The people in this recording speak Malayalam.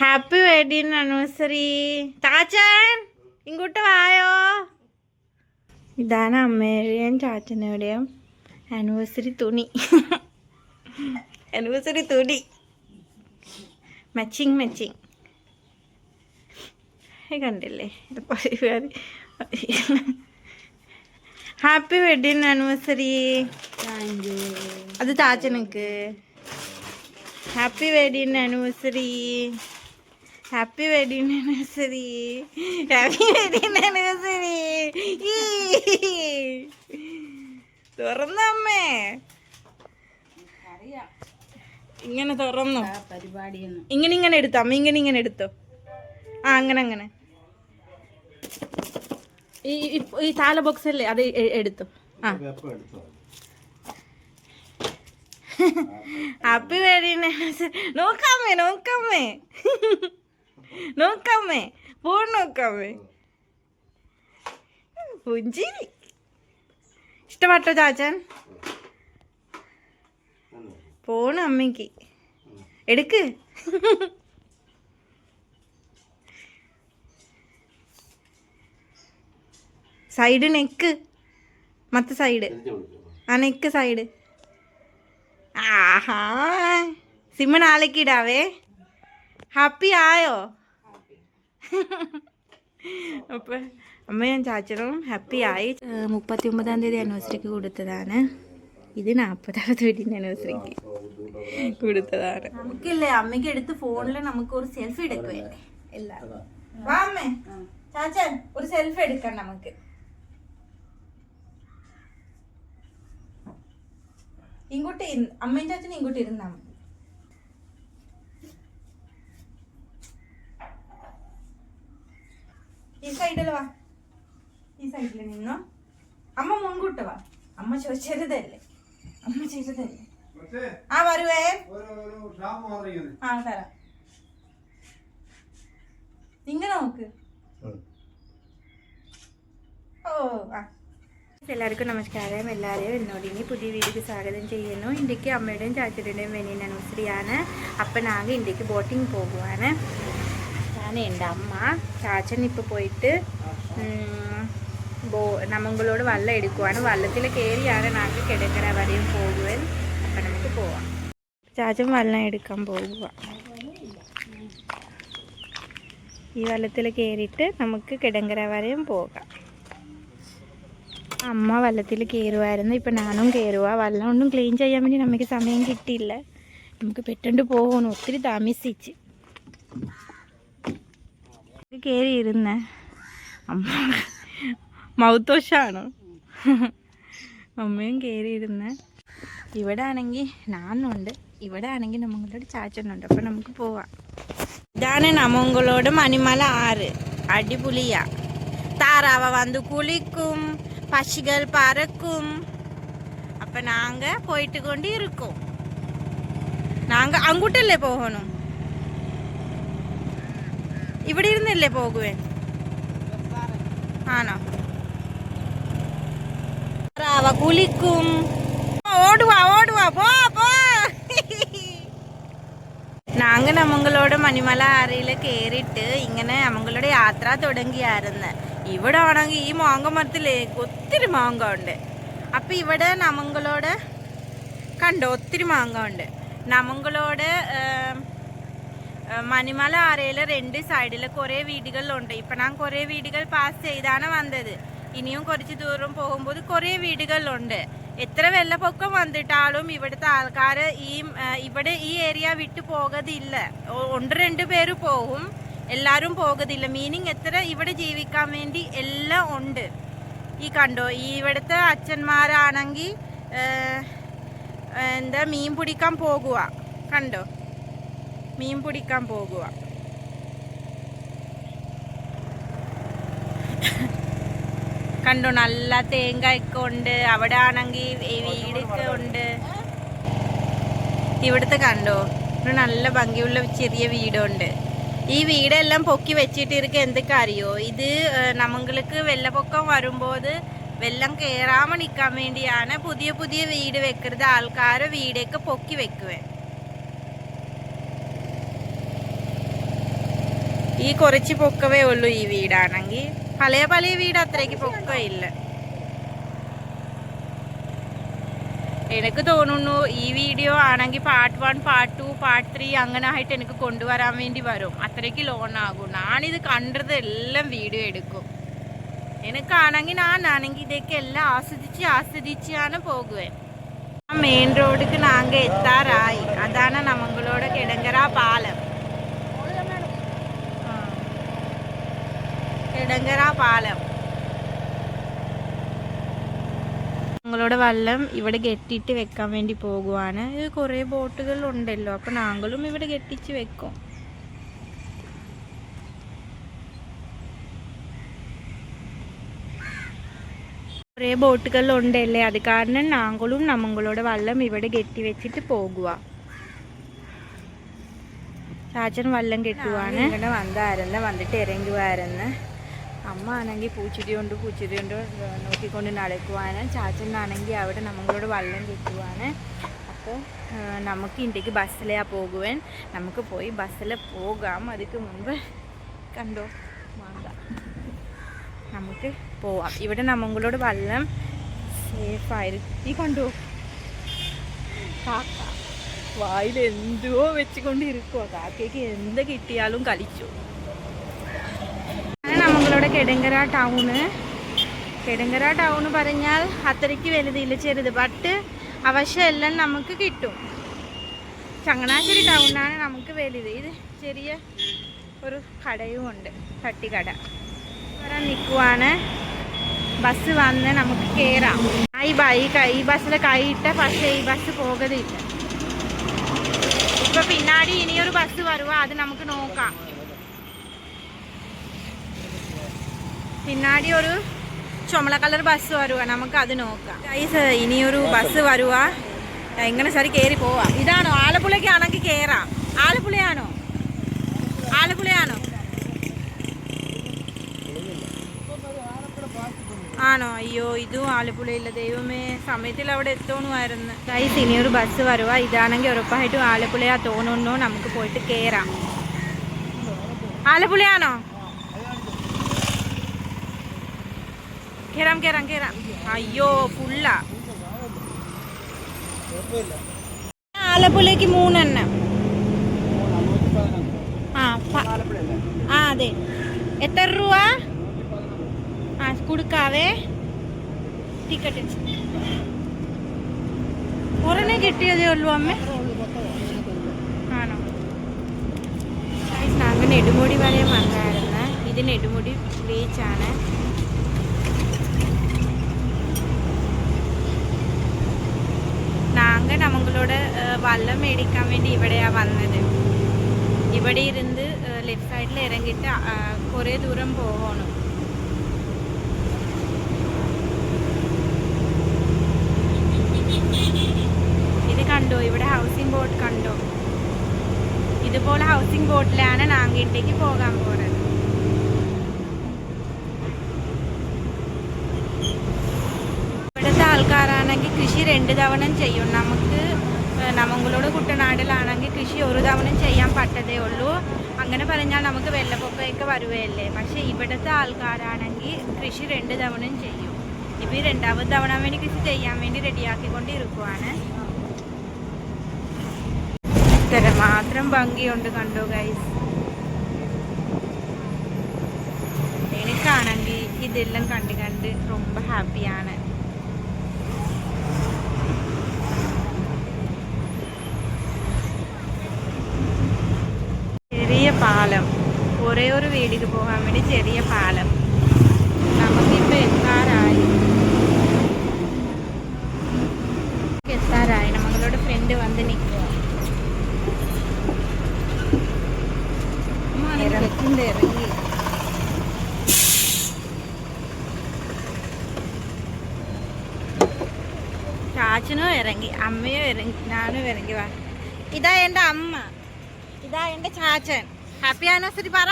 Happy wedding anniversary. ചാച്ചൻ ഇങ്ങോട്ട് വായോ. ഇതാണ് അമ്മയുടെയും ചാച്ചനുടെയും ആനിവേഴ്സറി തുണി. ആനിവേഴ്സറി തുണി മാച്ചിങ് മാച്ചിങ് കണ്ടില്ലേ. Happy wedding anniversary. അത് ചാച്ചനക്ക് happy wedding anniversary. Happy wedding anniversary. Happy wedding anniversary. തുറന്നമ്മേ, ഇങ്ങനെ തുറന്നു. ഇങ്ങനെ എടുത്തോ അമ്മ, ഇങ്ങനെ എടുത്തോ. ആ അങ്ങനെ ഈ താല ബോക്സ് അല്ലേ, അത് എടുത്തു. ആ ഹാപ്പി വെഡിങ് ആനിവേഴ്സറി. നോക്കാമേ ഫോൺ നോക്കാമേ. പുഞ്ചിരി ഇഷ്ടപ്പെട്ടോ ചാച്ചൻ? ഫോണ് അമ്മയ്ക്ക് എടുക്ക്. സൈഡ് നെക്ക്, മറ്റേ സൈഡ്. ആ നെക്ക് സൈഡ്. ആഹാ, സിമ്മ നാളേക്ക് ഇടാവേ. ഹാപ്പി ആയോ? അപ്പൊ അമ്മയും ചാച്ചനും ഹാപ്പി ആയി. 39-ാം തീയതി ആനിവേഴ്സറിക്ക് കൊടുത്തതാണ്. ഇത് 40ാമത് വെഡിങ് ആനിവേഴ്സറിക്ക് കൊടുത്തതാണ്. നമുക്കില്ലേ അമ്മയ്ക്ക് എടുത്ത് ഫോണില് നമുക്ക് ഒരു സെൽഫി എടുക്കുവേ എല്ലാരും. വാ അമ്മേ, ചാച്ചൻ ഒരു സെൽഫി എടുക്കാം നമുക്ക്. ഇങ്ങോട്ട് അമ്മയും ചാച്ചനും ഇങ്ങോട്ട് ഇരുന്നാ മതി. ഈ സൈഡില് വാ, ഈ സൈഡില് നിന്നോ. അമ്മ മുൻകൂട്ട് വാ. അമ്മ ചെറുതല്ലേ, അമ്മ ചെറുതല്ലേ. ആ വരുവേ. ആ തരാം. ഇങ്ങനെ നോക്ക്. ഓ ആ, എല്ലാവർക്കും നമസ്കാരം. എല്ലാവരെയും എന്നോട് ഇനി പുതിയ വീഡിയോക്ക് സ്വാഗതം ചെയ്യുന്നു. ഇന്ത്യക്ക് അമ്മയുടെയും ചാച്ചയുടെയും വെഡിങ് ആനിവേഴ്സറിയാണ്. അപ്പം നാളെ ഇന്ത്യക്ക് ബോട്ടിങ് പോകുവാണ്. ഞാൻ എൻ്റെ അമ്മ ചാച്ചൻ ഇപ്പോൾ പോയിട്ട് നമ്മളോട് വള്ളം എടുക്കുവാണ്. വള്ളത്തിൽ കയറിയാണ് നാളെ കിടക്കര വരെയും പോകുവാൻ. അപ്പം നമുക്ക് പോവാം. ചാച്ചൻ വള്ളം എടുക്കാൻ പോകുക. ഈ വള്ളത്തിൽ കയറിയിട്ട് നമുക്ക് കിടങ്കര വരെയും പോകാം. അമ്മ വള്ളത്തിൽ കയറുമായിരുന്നു. ഇപ്പം ഞാനും കയറുക. വള്ളം ഒന്നും ക്ലീൻ ചെയ്യാൻ വേണ്ടി നമുക്ക് സമയം കിട്ടിയില്ല. നമുക്ക് പെട്ടെന്ന് പോകണം, ഒത്തിരി താമസിച്ച്. കയറിയിരുന്ന അമ്മ മൗത്തോഷാണ്. അമ്മയും കയറിയിരുന്ന. ഇവിടെ ആണെങ്കിൽ ഞാനുണ്ട്, ഇവിടെ ആണെങ്കിൽ നമ്മളോട് ചാച്ചനുണ്ട്. അപ്പം നമുക്ക് പോവാം. ഇതാണ് നമ്മളോട് മണിമല ആറ്. അടിപൊളിയാ. താറാവ വന്ന് കുളിക്കും, പക്ഷികൾ പറക്കും. அப்ப நாங்க போயிட்டு கொண்டு இருக்கோம். நாங்க അങ്ങോട്ടല്ലേ പോകണം, ഇവിടെ ഇരുന്നല്ലേ പോകുവേ. ആണോ? താറാവ കുളിക്കും. ഓടുവാ പോ. നാങ്ക നമ്മളോട് മണിമല ആറില് കയറിയിട്ട് ഇങ്ങനെ നമ്മളോട് യാത്ര തുടങ്ങിയായിരുന്നു. ഇവിടെ ആണെങ്കിൽ ഈ മാങ്ക മരത്തില് ഒത്തിരി മാങ്ക ഉണ്ട്. അപ്പം ഇവിടെ നമ്മളോട് കണ്ടോ, ഒത്തിരി മാങ്ക ഉണ്ട്. നമ്മളോട് മണിമല ആറയില് 2 സൈഡിൽ കുറേ വീടുകളുണ്ട്. ഇപ്പം ഞാൻ കുറേ വീടുകൾ പാസ് ചെയ്താണ് വന്നത്. ഇനിയും കുറച്ച് ദൂരം പോകുമ്പോൾ കുറേ വീടുകളുണ്ട്. എത്ര വെള്ളപ്പൊക്കം വന്നിട്ടാലും ഇവിടുത്തെ ആൾക്കാർ ഇവിടെ ഈ ഏരിയ വിട്ടു പോകതില്ല. 1-2 പേര് പോകും, എല്ലാവരും പോകതില്ല. മീനിങ് എത്ര ഇവിടെ ജീവിക്കാൻ വേണ്ടി എല്ലാം ഉണ്ട്. ഈ കണ്ടോ, ഈ ഇവിടുത്തെ അച്ഛന്മാരാണെങ്കിൽ എന്താ മീൻ പിടിക്കാൻ പോകുക. കണ്ടോ, മീൻ പിടിക്കാൻ പോകുക. കണ്ടോ, നല്ല തേങ്ങയൊക്കെ ഉണ്ട്. അവിടെ ആണെങ്കിൽ വീടൊക്കെ ഉണ്ട്. ഇവിടുത്തെ കണ്ടോ, ഒരു നല്ല ഭംഗിയുള്ള ചെറിയ വീടുണ്ട്. ഈ വീടെല്ലാം പൊക്കി വെച്ചിട്ട് എന്തൊക്കെ അറിയോ, ഇത് നമ്മൾക്ക് വെള്ളപ്പൊക്കം വരുമ്പോൾ വെള്ളം കയറാമ നിൽക്കാൻ വേണ്ടിയാണ് പുതിയ പുതിയ വീട് വെക്കുന്നത്. ആൾക്കാർ വീടൊക്കെ പൊക്കി വെക്കുവേ. ഈ കുറച്ച് പൊക്കവേ ഉള്ളൂ ഈ വീടാണെങ്കിൽ. പല വീട് അത്രയ്ക്ക് പൊക്കമില്ല. എനിക്ക് തോന്നുന്നു ഈ വീഡിയോ ആണെങ്കിൽ പാർട്ട് 1 പാർട്ട് 2 പാർട്ട് 3 അങ്ങനെ ആയിട്ട് എനിക്ക് കൊണ്ടുവരാൻ വേണ്ടി വരും. അത്രയ്ക്ക് ലോണാകും. ഞാനിത് കണ്ടത് എല്ലാം വീഡിയോ എടുക്കും. എനിക്കാണെങ്കിൽ ഞാനാണെങ്കിൽ ഇതൊക്കെ എല്ലാം ആസ്വദിച്ചാണ് പോകുവേ. മെയിൻ റോഡിക്ക് നാങ്ക എത്താറായി. അതാണ് നമ്മളോട് കിടങ്കര പാലം. കിടങ്കര പാലം ഞങ്ങളോട് വെള്ളം ഇവിടെ കെട്ടിയിട്ട് വെക്കാൻ വേണ്ടി പോകുവാണ്. കുറേ ബോട്ടുകൾ ഉണ്ടല്ലോ, അപ്പൊ ഞങ്ങളും ഇവിടെ കെട്ടിച്ച് വെക്കും. കുറേ ബോട്ടുകൾ ഉണ്ടല്ലേ, അത് കാരണം ഞങ്ങളും നമ്മളോട് വെള്ളം ഇവിടെ കെട്ടി വെച്ചിട്ട് പോകുക. ചാച്ചൻ വെള്ളം കെട്ടുവാണ്. ഇവിടെ വന്നിട്ട് ഇറങ്ങുമായിരുന്നു. അമ്മ ആണെങ്കിൽ പൂച്ചെടി കൊണ്ട് നോക്കിക്കൊണ്ട് നടക്കുവാണ്. ചാച്ചനാണെങ്കിൽ അവിടെ നമ്മളോട് വെള്ളം കെട്ടുവാണ്. അപ്പോൾ നമുക്ക് ഇന്ത്യക്ക് ബസ്സിലാണ് പോകുവാൻ. നമുക്ക് പോയി ബസ്സിൽ പോകാം. അതിക്ക് മുൻപ് കണ്ടോ മാങ്ക, നമുക്ക് പോവാം. ഇവിടെ നമ്മളോട് വെള്ളം സേഫായിരിക്കും. ഈ കണ്ടോ കാക്ക വായിൽ എന്തോ വെച്ചുകൊണ്ടിരിക്കുക. കാക്കയ്ക്ക് എന്ത് കിട്ടിയാലും കളിച്ചു. നമ്മളോട് കിടങ്കര ടൗണ് പറഞ്ഞാൽ അത്രയ്ക്ക് വലുതില്ല, ചെറുത്. ബട്ട് അവശ്യം എല്ലാം നമുക്ക് കിട്ടും. ചങ്ങനാശ്ശേരി ടൗണാണ് നമുക്ക് വലുത്. ഇത് ചെറിയ ഒരു കടയും ഉണ്ട്, തട്ടിക്കട. വരാൻ നിൽക്കുവാണ്. ബസ് വന്ന് നമുക്ക് കയറാം. ഈ ബസ്സിൽ കൈയിട്ട, പക്ഷേ ഈ ബസ് പോകതില്ല. ഇപ്പൊ പിന്നാടി ഇനിയൊരു ബസ് വരുവാ, അത് നമുക്ക് നോക്കാം. പിന്നാടി ഒരു ചുമല കളർ ബസ് വരുവാ, നമുക്ക് അത് നോക്കാം. ഇനിയൊരു ബസ് വരുവാ, എങ്ങനെ ശരി കയറി പോവാം. ഇതാണോ ആലപ്പുഴയ്ക്കാണെങ്കിൽ കയറാം. ആലപ്പുഴയാണോ? ആണോ? അയ്യോ, ഇതും ആലപ്പുഴയില്ല. ദൈവമേ, സമയത്തിൽ അവിടെ എത്തണമായിരുന്നു. ഇനിയൊരു ബസ് വരുവാ. ഇതാണെങ്കിൽ ഉറപ്പായിട്ടും ആലപ്പുഴയാ തോന്നുന്നു. നമുക്ക് പോയിട്ട് കയറാം. ആലപ്പുഴയാണോ? കേറാം. അയ്യോ, ഫുള്ളാ. ആലപ്പുഴയ്ക്ക് 3 എണ്ണം. അതെ. എത്ര രൂപ? കൊടുക്കാവേ. ടിക്കറ്റ് ഒരെണ്ണേ കിട്ടിയതേ ഉള്ളൂ അമ്മ. ആണോ? ഞങ്ങൾ നെടുമുടി വരെ വന്നായിരുന്നു. ഇത് നെടുമുടി ബീച്ചാണ്. നമ്മളോട് വെള്ളം മേടിക്കാൻ വേണ്ടി ഇവിടെയാണ് വന്നത്. ഇവിടെ ഇരുന്ന് ലെഫ്റ്റ് സൈഡിൽ ഇറങ്ങിയിട്ട് കുറേ ദൂരം പോകണം. ഇത് കണ്ടോ, ഇവിടെ ഹൗസിംഗ് ബോട്ട് കണ്ടോ? ഇതുപോലെ ഹൗസിംഗ് ബോട്ടിലാണ് നാങ്കിട്ടേക്ക് പോകാൻ പോകുന്നത്. ഇവിടുത്തെ ആൾക്കാരാണെങ്കിൽ കൃഷി 2 തവണ ചെയ്യും. നമ്മളോട് കുട്ടനാട്ടിലാണെങ്കിൽ കൃഷി 1 തവണ ചെയ്യാൻ പറ്റതേ ഉള്ളൂ. അങ്ങനെ പറഞ്ഞാൽ നമുക്ക് വെള്ളപ്പൊക്കമൊക്കെ വരുവല്ലേ. പക്ഷെ ഇവിടുത്തെ ആൾക്കാരാണെങ്കിൽ കൃഷി 2 തവണ ചെയ്യും. ഇപ്പം 2ാമത്തെ തവണ വേണ്ടി കൃഷി ചെയ്യാൻ വേണ്ടി റെഡിയാക്കിക്കൊണ്ടിരിക്കുവാണ്. ഇത്ര മാത്രം ഭംഗിയുണ്ട്, കണ്ടോ ഗൈസ്. എനിക്കാണെങ്കിൽ ഇതെല്ലാം കണ്ട് ரொம்ப ഹാപ്പിയാണ്. ചെറിയ പാലം, ഒരേ ഒരു വീടിക്ക് പോകാൻ വേണ്ടി ചെറിയ പാലം. നമുക്കിപ്പോൾ എത്താറായി. നമ്മളോട് ഫ്രണ്ട് വന്ന് നിൽക്കുക. ഇറങ്ങി ചാച്ചനും ഇറങ്ങി, അമ്മയും ഇറങ്ങി, ഞാനും ഇറങ്ങി. വാ, ഇതാ എൻ്റെ അമ്മ, ഇതാ എൻ്റെ ചാച്ചൻ. ഹാപ്പി ആനിവേഴ്സറി പറ.